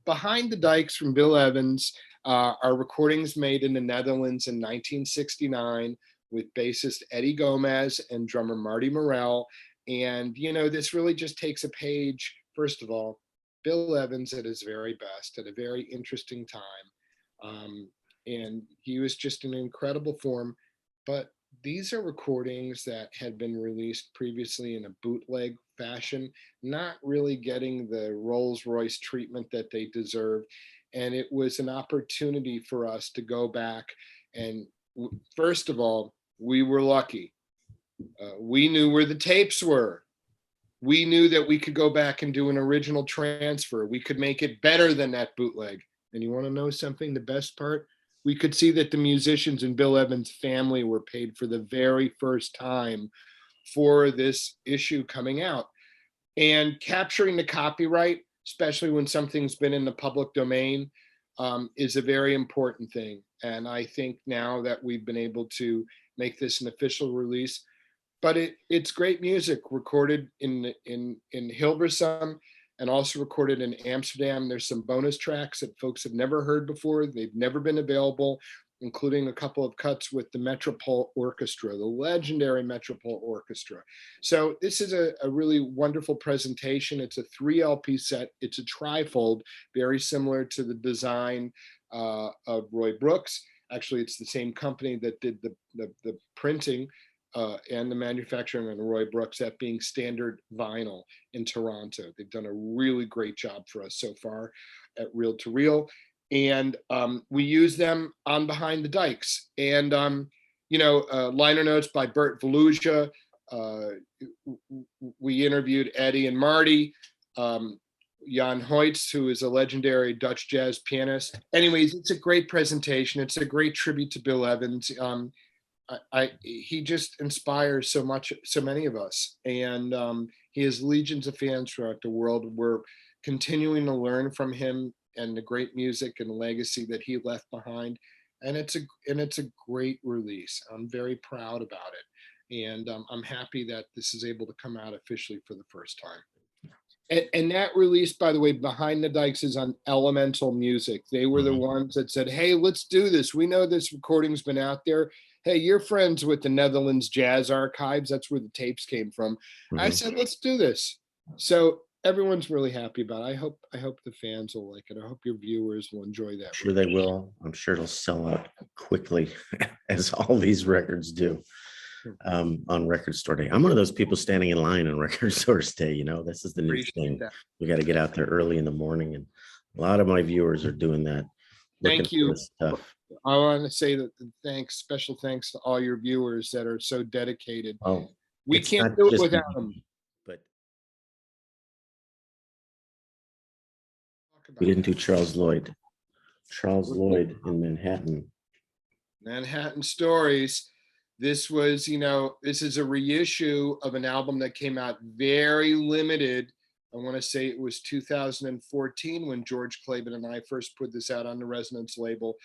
Behind the Dikes from Bill Evans are recordings made in the Netherlands in 1969 with bassist Eddie Gomez and drummer Marty Morell. And, this really just takes a page, first of all, Bill Evans at his very best at a very interesting time. And he was just an incredible form. But these are recordings that had been released previously in a bootleg fashion, not really getting the Rolls-Royce treatment that they deserve. And it was an opportunity for us to go back. And first of all, we were lucky. We knew where the tapes were. We knew that we could go back and do an original transfer. We could make it better than that bootleg. And you want to know something? The best part? We could see that the musicians in Bill Evans' family were paid for the very first time for this issue coming out. And capturing the copyright, especially when something's been in the public domain, is a very important thing. And I think now that we've been able to make this an official release, but it's great music recorded in Hilversum and also recorded in Amsterdam. There's some bonus tracks that folks have never heard before. They've never been available, including a couple of cuts with the Metropole Orchestra, the legendary Metropole Orchestra. So this is a really wonderful presentation. It's a 3 LP set. It's a trifold, very similar to the design of Roy Brooks. Actually, it's the same company that did the printing and the manufacturing on Roy Brooks, that being Standard Vinyl in Toronto. They've done a really great job for us so far at Reel to Reel. And we use them on Behind the Dikes. And, liner notes by Bert Vuijsje. We interviewed Eddie and Marty. Jan Huydts, who is a legendary Dutch jazz pianist. Anyways, it's a great presentation. It's a great tribute to Bill Evans. He just inspires so many of us, and he has legions of fans throughout the world. We're continuing to learn from him and the great music and legacy that he left behind, and it's a great release. I'm very proud about it, and I'm happy that this is able to come out officially for the first time. And that release, by the way, Behind the Dikes, is on Elemental Music. They were the ones that said, hey, let's do this. We know this recording's been out there. Hey, you're friends with the Netherlands Jazz Archives. That's where the tapes came from. I said, let's do this. So everyone's really happy about it. I hope the fans will like it. I hope your viewers will enjoy that. I'm sure they will. I'm sure it'll sell out quickly, as all these records do. On record store day. I'm one of those people standing in line on record stores day. This is the new thing. We got to get out there early in the morning, and a lot of my viewers are doing that. Thank you. I want to say that special thanks to all your viewers that are so dedicated. Oh, we can't do it without them. But we didn't do Charles Lloyd. Charles Lloyd in Manhattan. Manhattan Stories. This was, this is a reissue of an album that came out very limited. I want to say it was 2014 when George Claben and I first put this out on the Resonance label.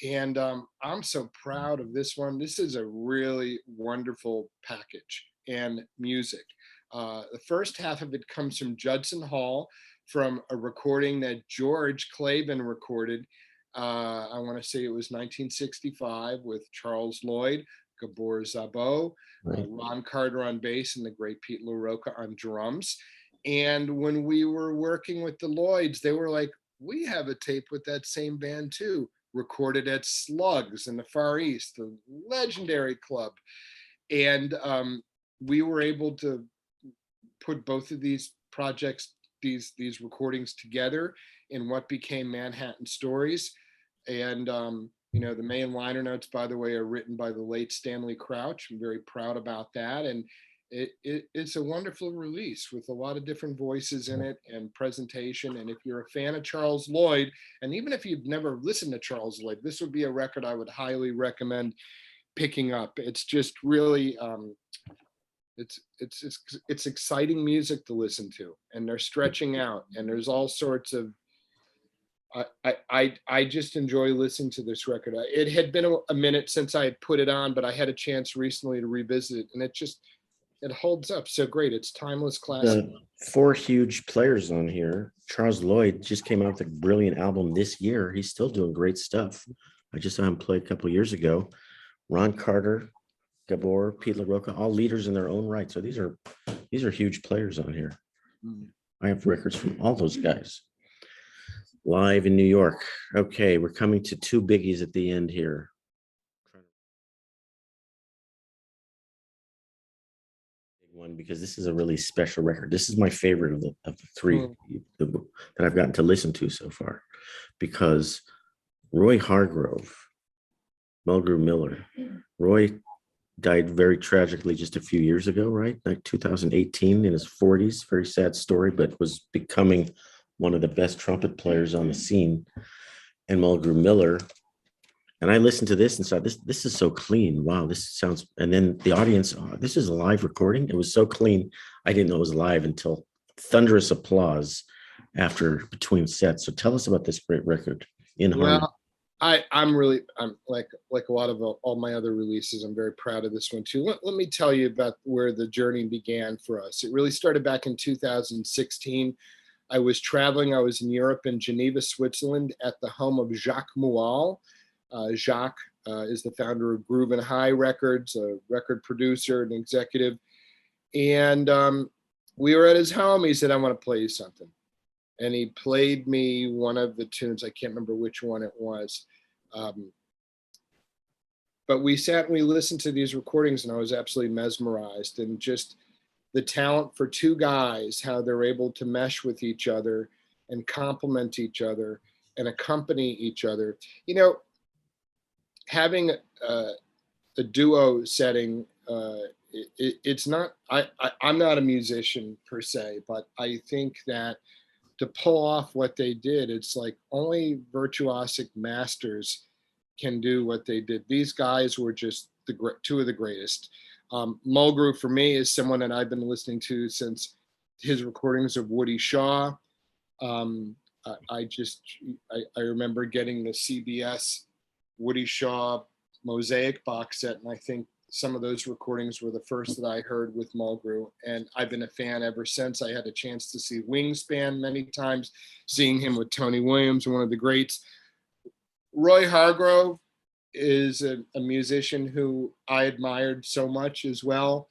And I'm so proud of this one. This is a really wonderful package and music. The first half of it comes from Judson Hall, from a recording that George Claben recorded. I want to say it was 1965 with Charles Lloyd, Gabor Szabo, Ron Carter on bass, and the great Pete LaRocca on drums. And when we were working with the Lloyds, they were like, we have a tape with that same band too, recorded at Slugs in the Far East, the legendary club. And we were able to put both of these projects, these recordings together in what became Manhattan Stories. And the main liner notes, by the way, are written by the late Stanley Crouch. I'm very proud about that. And it's a wonderful release with a lot of different voices in it and presentation. And if you're a fan of Charles Lloyd, and even if you've never listened to Charles Lloyd, this would be a record I would highly recommend picking up. It's just really, it's exciting music to listen to, and they're stretching out, and there's all sorts of, I just enjoy listening to this record. It had been a minute since I had put it on, but I had a chance recently to revisit it, and it holds up so great. It's timeless classic. The four huge players on here. Charles Lloyd just came out with a brilliant album this year. He's still doing great stuff. I just saw him play a couple of years ago. Ron Carter, Gabor, Pete LaRocca, all leaders in their own right. So these are huge players on here. I have records from all those guys. Live in New York. Okay, we're coming to two biggies at the end here. One, because this is a really special record. This is my favorite of the three that I've gotten to listen to so far, because Roy Hargrove, Mulgrew Miller. Roy died very tragically just a few years ago, right? Like 2018, in his 40s. Very sad story, but was becoming one of the best trumpet players on the scene. And Mulgrew Miller. And I listened to this and saw this is so clean. Wow, this sounds, and then the audience, this is a live recording. It was so clean. I didn't know it was live until thunderous applause between sets. So tell us about this great record in harmony. I'm like a lot of all my other releases, I'm very proud of this one too. Let me tell you about where the journey began for us. It really started back in 2016. I was traveling. I was in Europe, in Geneva, Switzerland, at the home of Jacques Mual. Jacques is the founder of Groove and High Records, a record producer and executive. And we were at his home. He said, "I want to play you something." And he played me one of the tunes. I can't remember which one it was. But we sat and we listened to these recordings, and I was absolutely mesmerized. And just the talent for two guys, how they're able to mesh with each other and complement each other and accompany each other. You know, having a duo setting, it's not, I'm not a musician per se, but I think that to pull off what they did, it's like only virtuosic masters can do what they did. These guys were just two of the greatest. Mulgrew, for me, is someone that I've been listening to since his recordings of Woody Shaw. I remember getting the CBS Woody Shaw Mosaic box set, and I think some of those recordings were the first that I heard with Mulgrew, and I've been a fan ever since. I had a chance to see Wingspan many times, seeing him with Tony Williams, one of the greats. Roy Hargrove is a musician who I admired so much as well.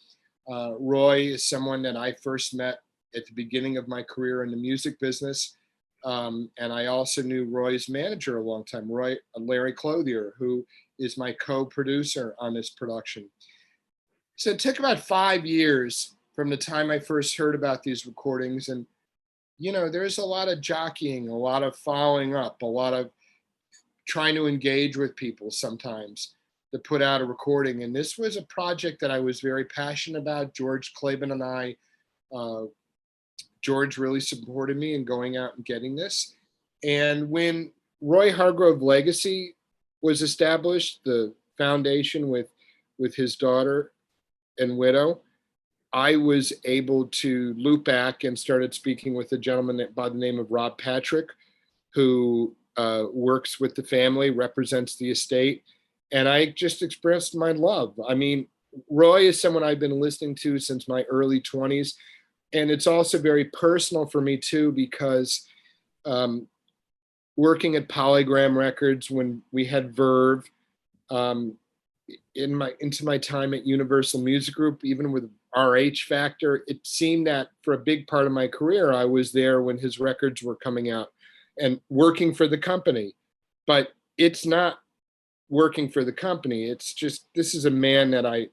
Roy is someone that I first met at the beginning of my career in the music business. And I also knew Roy's manager a long time, Larry Clothier, who is my co-producer on this production. So it took about 5 years from the time I first heard about these recordings. And, you know, there's a lot of jockeying, a lot of following up, a lot of trying to engage with people sometimes to put out a recording. And this was a project that I was very passionate about. George Claben and I, George really supported me in going out and getting this. And when Roy Hargrove Legacy was established, the foundation with his daughter and widow, I was able to loop back and started speaking with a gentleman by the name of Rob Patrick, who works with the family, represents the estate. And I just expressed my love. I mean, Roy is someone I've been listening to since my early 20s. And it's also very personal for me too, because working at Polygram Records when we had Verve, into my time at Universal Music Group, even with RH Factor, it seemed that for a big part of my career, I was there when his records were coming out and working for the company. But it's not working for the company. It's just, this is a man that I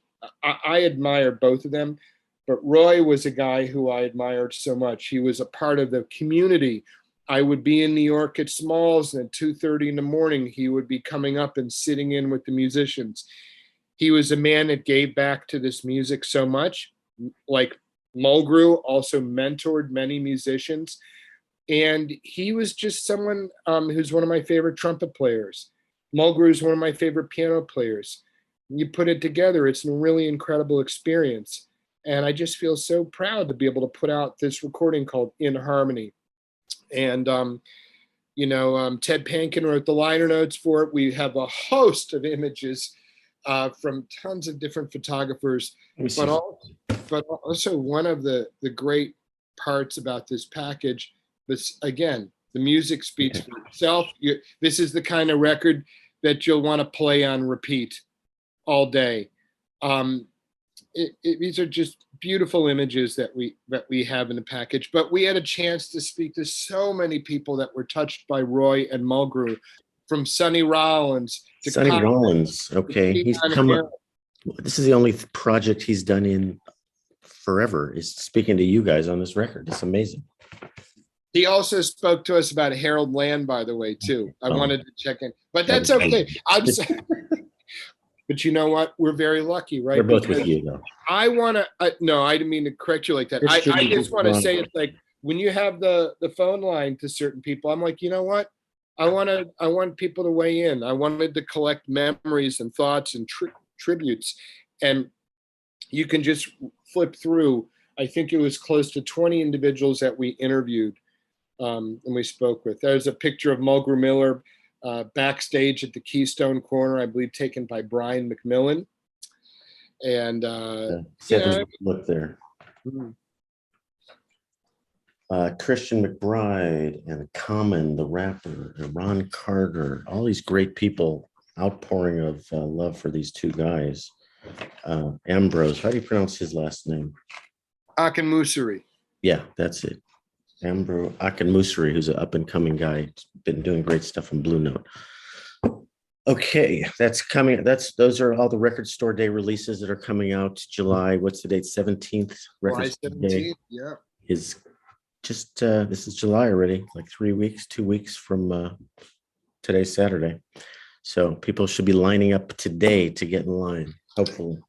admire both of them. But Roy was a guy who I admired so much. He was a part of the community. I would be in New York at Smalls, and at 2:30 in the morning, he would be coming up and sitting in with the musicians. He was a man that gave back to this music so much. Like Mulgrew also mentored many musicians. And he was just someone who's one of my favorite trumpet players. Mulgrew is one of my favorite piano players. You put it together, it's a really incredible experience. And I just feel so proud to be able to put out this recording called In Harmony. And, Ted Pankin wrote the liner notes for it. We have a host of images from tons of different photographers. But also one of the great parts about this package was, again, the music speaks for itself. This is the kind of record that you'll want to play on repeat all day. These are just beautiful images that we have in the package. But we had a chance to speak to so many people that were touched by Roy and Mulgrew, from Sonny Rollins to Sonny Conrad, Rollins. Okay, he's come up. This is the only project he's done in forever, is speaking to you guys on this record. It's amazing. He also spoke to us about Harold Land, by the way, too. I wanted to check in, but that's okay. I'm sorry. But you know what? We're very lucky, right? They're both with you, though. I want to, no, I didn't mean to correct you like that. I just want to say, it's like when you have the phone line to certain people, I'm like, you know what? I want people to weigh in. I wanted to collect memories and thoughts and tributes. And you can just flip through. I think it was close to 20 individuals that we interviewed and we spoke with. There's a picture of Mulgrew Miller backstage at the Keystone Corner, I believe, taken by Brian McMillan. And look there. Christian McBride and Common, the rapper, and Ron Carter, all these great people outpouring of love for these two guys. Ambrose, how do you pronounce his last name? Akinmusiri. Yeah, that's it. Ambrose Akinmusiri, who's an up-and-coming guy. He's been doing great stuff on Blue Note. Okay, that's coming. Those are all the Record Store Day releases that are coming out July. What's the date? 17th. July 17th. Yeah. Is just this is July already, like 2 weeks from today's Saturday. So people should be lining up today to get in line, hopefully.